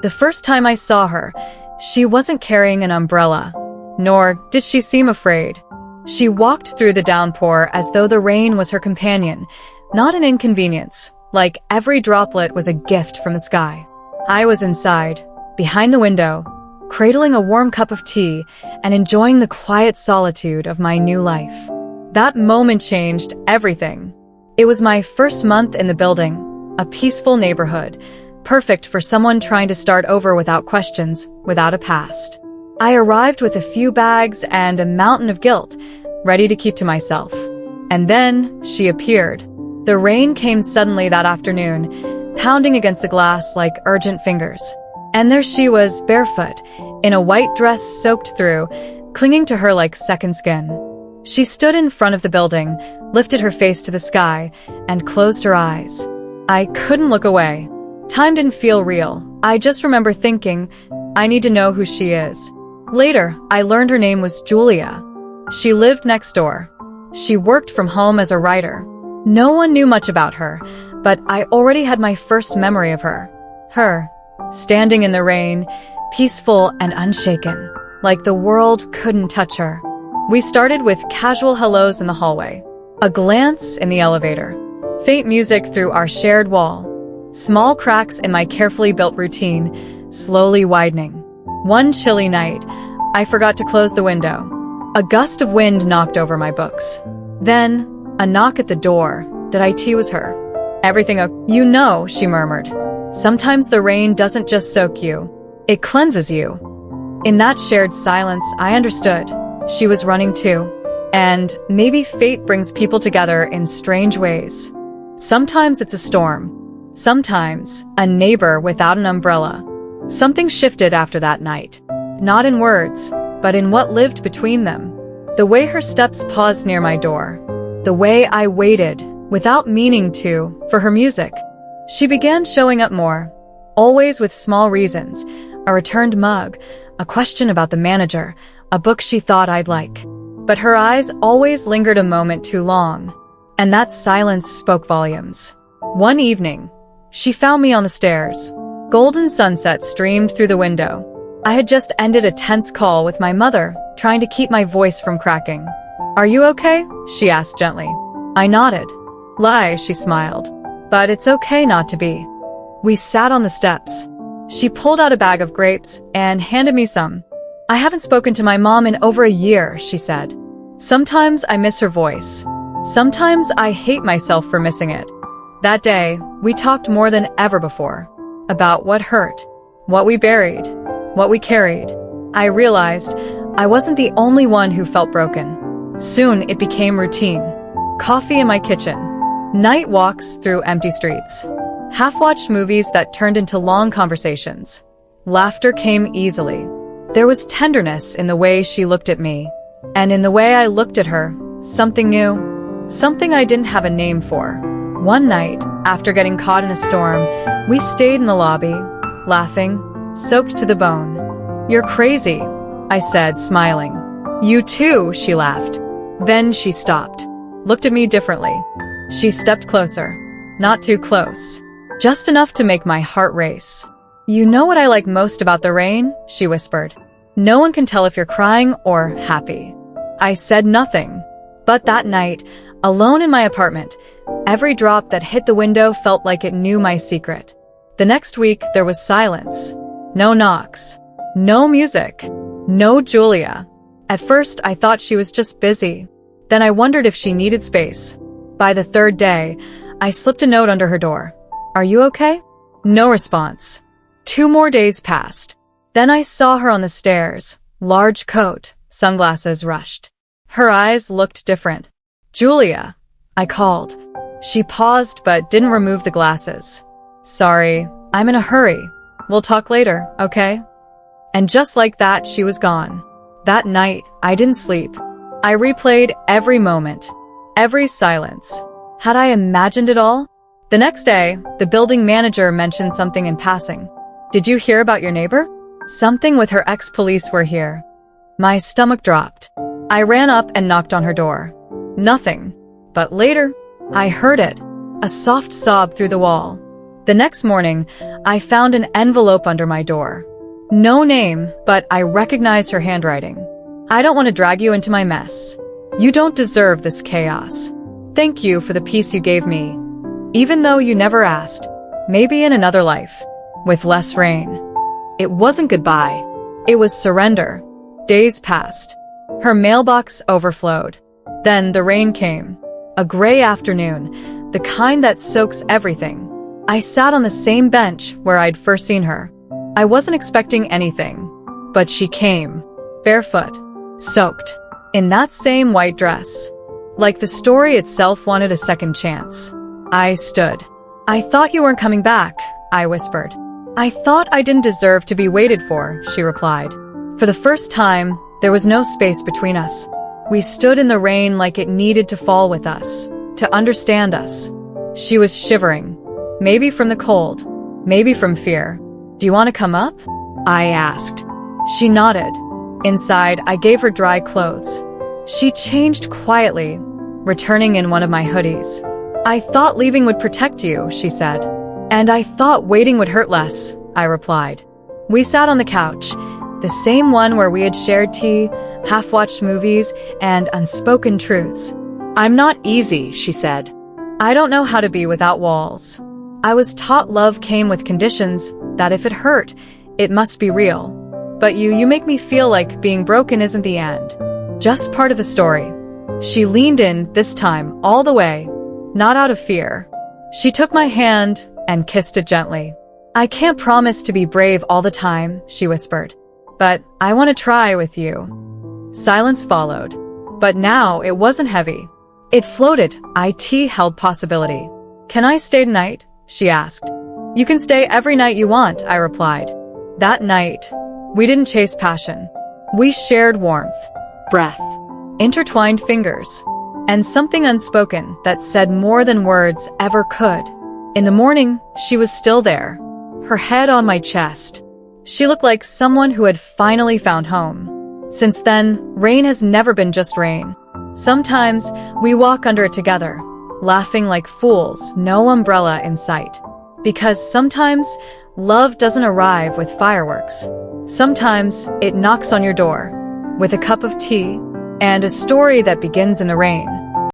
The first time I saw her, she wasn't carrying an umbrella, nor did she seem afraid. She walked through the downpour as though the rain was her companion, not an inconvenience, like every droplet was a gift from the sky. I was inside, behind the window, cradling a warm cup of tea and enjoying the quiet solitude of my new life. That moment changed everything. It was my first month in the building, a peaceful neighborhood, perfect for someone trying to start over without questions, without a past. I arrived with a few bags and a mountain of guilt, ready to keep to myself. And then she appeared. The rain came suddenly that afternoon, pounding against the glass like urgent fingers. And there she was, barefoot, in a white dress soaked through, clinging to her like second skin. She stood in front of the building, lifted her face to the sky, and closed her eyes. I couldn't look away. Time didn't feel real. I just remember thinking, I need to know who she is. Later, I learned her name was Julia. She lived next door. She worked from home as a writer. No one knew much about her, but I already had my first memory of her. Her, standing in the rain, peaceful and unshaken, like the world couldn't touch her. We started with casual hellos in the hallway, a glance in the elevator, faint music through our shared wall, small cracks in my carefully built routine, slowly widening. One chilly night, I forgot to close the window. A gust of wind knocked over my books. Then, a knock at the door. Did I tell was her? Everything okay? You know, she murmured. Sometimes the rain doesn't just soak you. It cleanses you. In that shared silence, I understood. She was running too. And maybe fate brings people together in strange ways. Sometimes it's a storm. Sometimes a neighbor without an umbrella. Something shifted after that night. Not in words, but in what lived between them. The way her steps paused near my door. The way I waited, without meaning to, for her music. She began showing up more, always with small reasons. A returned mug, a question about the manager, a book she thought I'd like. But her eyes always lingered a moment too long, and that silence spoke volumes. One evening, she found me on the stairs. Golden sunset streamed through the window. I had just ended a tense call with my mother, trying to keep my voice from cracking. "Are you okay?" she asked gently. I nodded. "Lie," she smiled. "But it's okay not to be." We sat on the steps. She pulled out a bag of grapes and handed me some. "I haven't spoken to my mom in over a year," she said. "Sometimes I miss her voice. Sometimes I hate myself for missing it." That day, we talked more than ever before. About what hurt, what we buried, what we carried. I realized I wasn't the only one who felt broken. Soon it became routine. Coffee in my kitchen. Night walks through empty streets. Half-watched movies that turned into long conversations. Laughter came easily. There was tenderness in the way she looked at me. And in the way I looked at her, something new. Something I didn't have a name for. One night, after getting caught in a storm, we stayed in the lobby, laughing, soaked to the bone. "You're crazy," I said, smiling. "You too," she laughed. Then she stopped, looked at me differently. She stepped closer. Not too close. Just enough to make my heart race. "You know what I like most about the rain?" she whispered. "No one can tell if you're crying or happy." I said nothing. But that night, alone in my apartment, every drop that hit the window felt like it knew my secret. The next week, there was silence. No knocks. No music. No Julia. At first, I thought she was just busy. Then I wondered if she needed space. By the third day, I slipped a note under her door. "Are you okay?" No response. 2 more days passed. Then I saw her on the stairs. Large coat, sunglasses rushed. Her eyes looked different. "Julia," I called. She paused but didn't remove the glasses. "Sorry, I'm in a hurry. We'll talk later, okay?" And just like that, she was gone. That night, I didn't sleep. I replayed every moment, every silence. Had I imagined it all? The next day, the building manager mentioned something in passing. "Did you hear about your neighbor? Something with her ex-police were here." My stomach dropped. I ran up and knocked on her door. Nothing. But later, I heard it. A soft sob through the wall. The next morning, I found an envelope under my door. No name, but I recognized her handwriting. I don't want to drag you into my mess. You don't deserve this chaos. Thank you for the peace you gave me. Even though you never asked. Maybe in another life. With less rain. It wasn't goodbye. It was surrender. Days passed. Her mailbox overflowed. Then the rain came. A gray afternoon, the kind that soaks everything. I sat on the same bench where I'd first seen her. I wasn't expecting anything. But she came. Barefoot. Soaked. In that same white dress. Like the story itself wanted a second chance. I stood. I thought you weren't coming back, I whispered. I thought I didn't deserve to be waited for, she replied. For the first time, there was no space between us. We stood in the rain like it needed to fall with us, to understand us. She was shivering. Maybe from the cold, maybe from fear. Do you want to come up? I asked. She nodded. Inside, I gave her dry clothes. She changed quietly, returning in one of my hoodies. I thought leaving would protect you, she said. And I thought waiting would hurt less, I replied. We sat on the couch, the same one where we had shared tea, half-watched movies, and unspoken truths. I'm not easy, she said. I don't know how to be without walls. I was taught love came with conditions, that if it hurt, it must be real. But you make me feel like being broken isn't the end. Just part of the story. She leaned in, this time, all the way, not out of fear. She took my hand and kissed it gently. I can't promise to be brave all the time, she whispered. But I want to try with you. Silence followed. But now it wasn't heavy. It floated. It held possibility. Can I stay tonight? She asked. You can stay every night you want, I replied. That night, we didn't chase passion. We shared warmth, breath, intertwined fingers, and something unspoken that said more than words ever could. In the morning, she was still there, her head on my chest. She looked like someone who had finally found home. Since then, rain has never been just rain. Sometimes, we walk under it together, laughing like fools, no umbrella in sight. Because sometimes, love doesn't arrive with fireworks. Sometimes, it knocks on your door, with a cup of tea, and a story that begins in the rain.